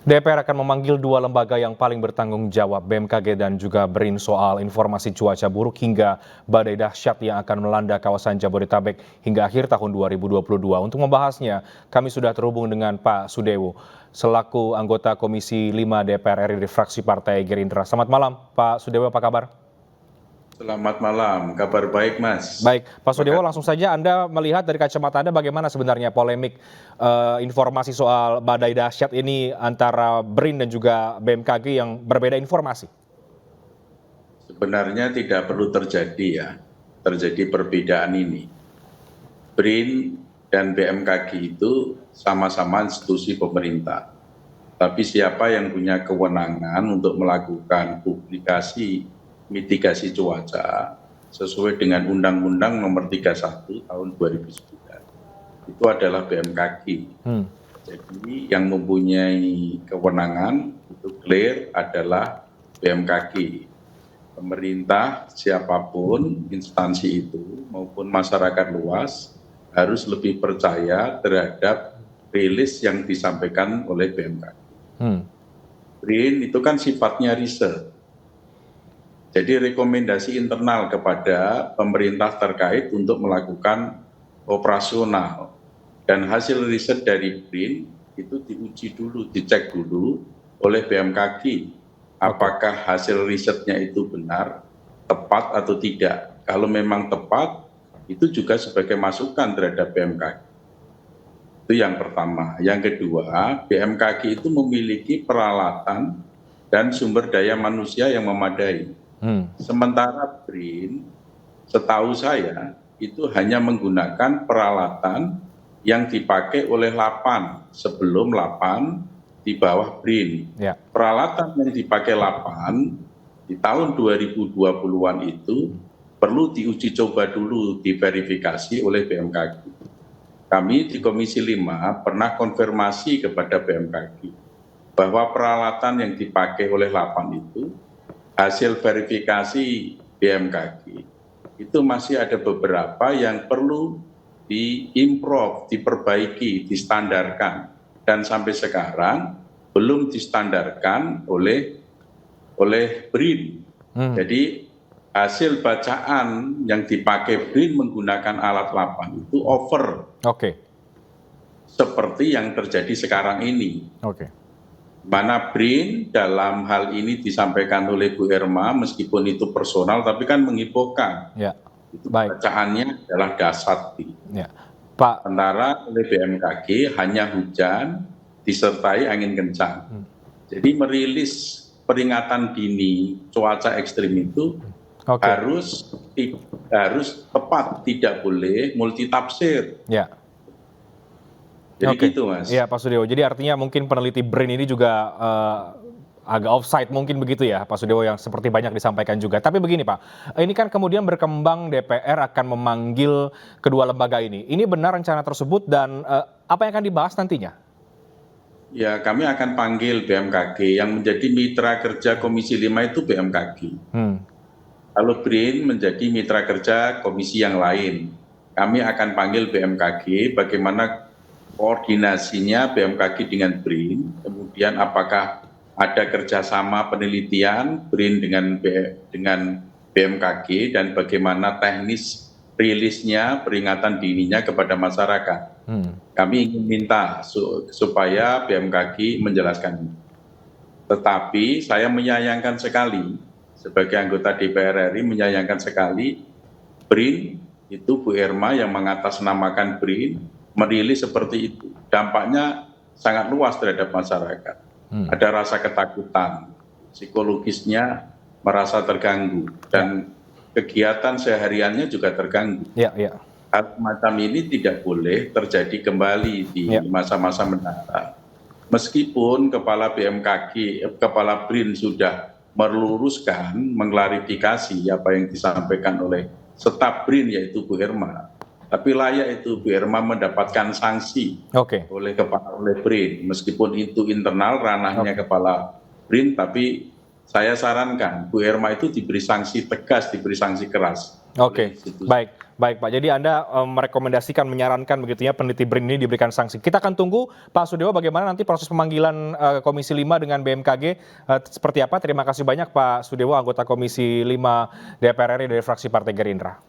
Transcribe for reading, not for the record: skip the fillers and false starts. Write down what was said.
DPR akan memanggil dua lembaga yang paling bertanggung jawab, BMKG dan juga BRIN, soal informasi cuaca buruk hingga badai dahsyat yang akan melanda kawasan Jabodetabek hingga akhir tahun 2022. Untuk membahasnya, kami sudah terhubung dengan Pak Sudewo, selaku anggota Komisi 5 DPR RI dari fraksi Partai Gerindra. Selamat malam, Pak Sudewo, apa kabar? Selamat malam, kabar baik Mas. Baik, Pak Sudewo, langsung saja Anda melihat dari kacamata Anda bagaimana sebenarnya polemik informasi soal badai dahsyat ini antara BRIN dan juga BMKG yang berbeda informasi? Sebenarnya tidak perlu terjadi perbedaan ini. BRIN dan BMKG itu sama-sama institusi pemerintah. Tapi siapa yang punya kewenangan untuk melakukan publikasi mitigasi cuaca sesuai dengan Undang-Undang Nomor 31 Tahun 2009 itu adalah BMKG. Jadi yang mempunyai kewenangan itu clear adalah BMKG. Pemerintah siapapun instansi itu maupun masyarakat luas harus lebih percaya terhadap rilis yang disampaikan oleh BMKG. BRIN itu kan sifatnya riset. Jadi rekomendasi internal kepada pemerintah terkait untuk melakukan operasional. Dan hasil riset dari BRIN itu diuji dulu, dicek dulu oleh BMKG. Apakah hasil risetnya itu benar, tepat atau tidak. Kalau memang tepat, itu juga sebagai masukan terhadap BMKG. Itu yang pertama. Yang kedua, BMKG itu memiliki peralatan dan sumber daya manusia yang memadai. Sementara BRIN, setahu saya, itu hanya menggunakan peralatan yang dipakai oleh Lapan sebelum Lapan di bawah BRIN. Ya. Peralatan yang dipakai Lapan di tahun 2020-an itu perlu diuji coba dulu, diverifikasi oleh BMKG. Kami di Komisi 5 pernah konfirmasi kepada BMKG bahwa peralatan yang dipakai oleh Lapan itu hasil verifikasi BMKG itu masih ada beberapa yang perlu diimprove, diperbaiki, distandarkan, dan sampai sekarang belum distandarkan oleh BRIN. Jadi hasil bacaan yang dipakai BRIN menggunakan alat Lapan itu over. Seperti yang terjadi sekarang ini. Mana BRIN dalam hal ini disampaikan oleh Bu Herma, meskipun itu personal, tapi kan menghebohkan. Itu bacaannya adalah dasati. Sementara oleh BMKG hanya hujan disertai angin kencang. Jadi merilis peringatan dini cuaca ekstrim itu harus tepat, tidak boleh multitafsir. Jadi gitu, Mas. Iya, Pak Sudewo. Jadi artinya mungkin peneliti BRIN ini juga agak offside mungkin begitu ya, Pak Sudewo, yang seperti banyak disampaikan juga. Tapi begini, Pak, ini kan kemudian berkembang DPR akan memanggil kedua lembaga ini. Ini benar rencana tersebut dan apa yang akan dibahas nantinya? Ya, kami akan panggil BMKG. Yang menjadi mitra kerja Komisi 5 itu BMKG. Kalau BRIN menjadi mitra kerja komisi yang lain. Kami akan panggil BMKG bagaimana koordinasinya BMKG dengan BRIN, kemudian apakah ada kerjasama penelitian BRIN dengan BMKG, dan bagaimana teknis rilisnya, peringatan dininya kepada masyarakat. Kami ingin minta supaya BMKG menjelaskan ini. Tetapi saya menyayangkan sekali, sebagai anggota DPR RI menyayangkan sekali BRIN itu Bu Herma yang mengatasnamakan BRIN merilis seperti itu. Dampaknya sangat luas terhadap masyarakat. Ada rasa ketakutan, psikologisnya merasa terganggu, dan kegiatan sehariannya juga terganggu. Hal semacam ini tidak boleh terjadi kembali di masa-masa mendatang. Meskipun Kepala BMKG, Kepala BRIN sudah meluruskan, mengklarifikasi apa yang disampaikan oleh staf BRIN yaitu Bu Herma. Tapi layak itu Bu Herma mendapatkan sanksi oleh BRIN, meskipun itu internal ranahnya Kepala BRIN, tapi saya sarankan Bu Herma itu diberi sanksi tegas, diberi sanksi keras. Oke, institusi. baik Pak. Jadi Anda merekomendasikan, menyarankan begitu ya peneliti BRIN ini diberikan sanksi. Kita akan tunggu Pak Sudewo bagaimana nanti proses pemanggilan Komisi 5 dengan BMKG seperti apa. Terima kasih banyak Pak Sudewo, anggota Komisi 5 DPR RI dari fraksi Partai Gerindra.